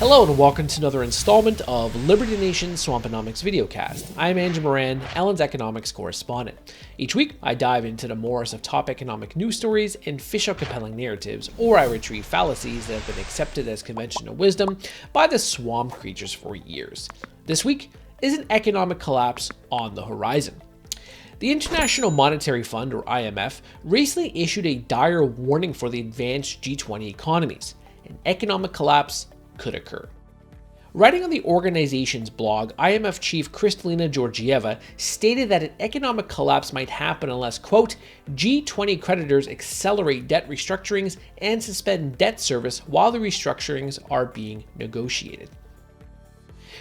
Hello and welcome to another installment of Liberty Nation Swamponomics videocast. I'm Andrew Moran, Ellen's economics correspondent. Each week, I dive into the morass of top economic news stories and fish out compelling narratives, or I retrieve fallacies that have been accepted as conventional wisdom by the swamp creatures for years. This week is an economic collapse on the horizon. The International Monetary Fund, or IMF, recently issued a dire warning for the advanced G20 economies. An economic collapse could occur. Writing on the organization's blog, IMF chief Kristalina Georgieva stated that an economic collapse might happen unless, quote, G20 creditors accelerate debt restructurings and suspend debt service while the restructurings are being negotiated.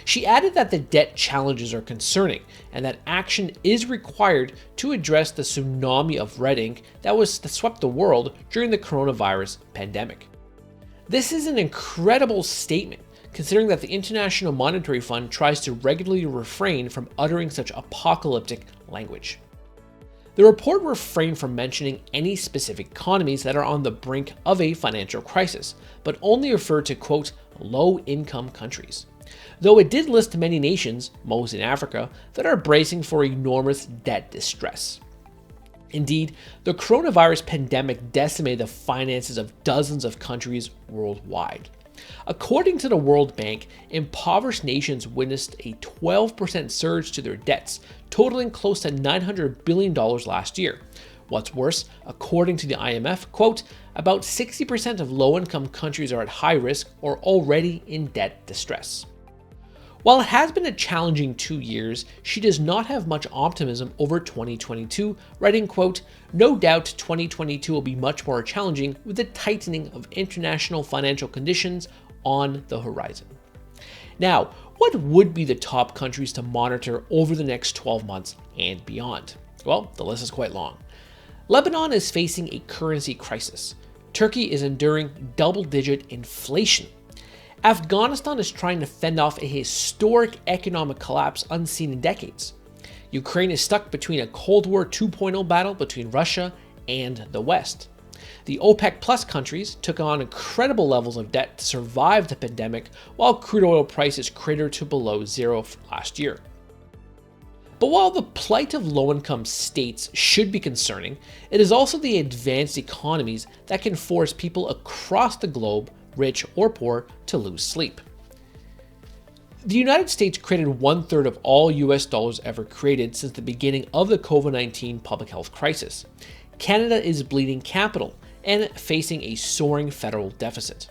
She added that the debt challenges are concerning and that action is required to address the tsunami of red ink that swept the world during the coronavirus pandemic. This is an incredible statement, considering that the International Monetary Fund tries to regularly refrain from uttering such apocalyptic language. The report refrained from mentioning any specific economies that are on the brink of a financial crisis, but only referred to, quote, low-income countries. Though it did list many nations, most in Africa, that are bracing for enormous debt distress. Indeed, the coronavirus pandemic decimated the finances of dozens of countries worldwide. According to the World Bank, impoverished nations witnessed a 12% surge to their debts, totaling close to $900 billion last year. What's worse, according to the IMF, quote, about 60% of low-income countries are at high risk or already in debt distress. While it has been a challenging 2 years, she does not have much optimism over 2022, writing, quote, no doubt 2022 will be much more challenging with the tightening of international financial conditions on the horizon. Now, what would be the top countries to monitor over the next 12 months and beyond? Well, the list is quite long. Lebanon is facing a currency crisis. Turkey is enduring double-digit inflation. Afghanistan is trying to fend off a historic economic collapse unseen in decades. Ukraine is stuck between a Cold War 2.0 battle between Russia and the West. The OPEC Plus countries took on incredible levels of debt to survive the pandemic, while crude oil prices cratered to below zero last year. But while the plight of low-income states should be concerning, it is also the advanced economies that can force people across the globe, rich or poor, to lose sleep. The United States created 1/3 of all US dollars ever created since the beginning of the COVID-19 public health crisis. Canada is bleeding capital and facing a soaring federal deficit.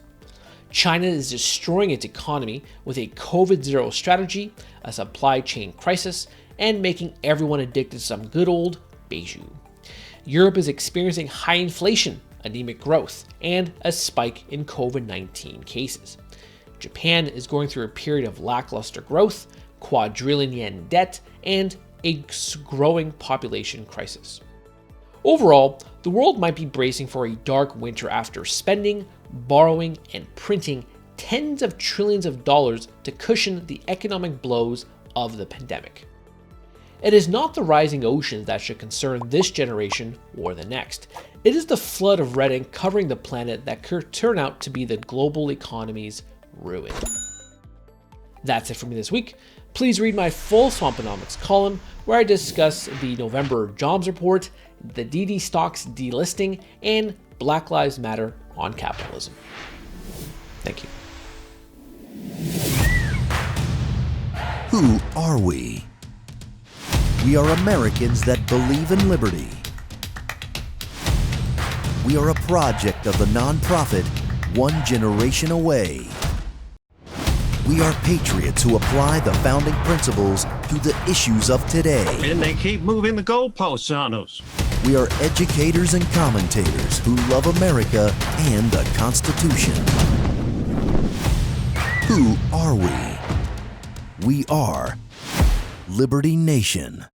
China is destroying its economy with a COVID-0 strategy, a supply chain crisis, and making everyone addicted to some good old beiju. Europe is experiencing high inflation, anemic growth, and a spike in COVID-19 cases. Japan is going through a period of lackluster growth, quadrillion yen debt, and a growing population crisis. Overall, the world might be bracing for a dark winter after spending, borrowing, and printing tens of trillions of dollars to cushion the economic blows of the pandemic. It is not the rising oceans that should concern this generation or the next. It is the flood of red ink covering the planet that could turn out to be the global economy's ruin. That's it for me this week. Please read my full Swamponomics column where I discuss the November jobs report, the DD stocks delisting, and Black Lives Matter on capitalism. Thank you. Who are we? We are Americans that believe in liberty. We are a project of the nonprofit One Generation Away. We are patriots who apply the founding principles to the issues of today. And they keep moving the goalposts on us. We are educators and commentators who love America and the Constitution. Who are we? We are Liberty Nation.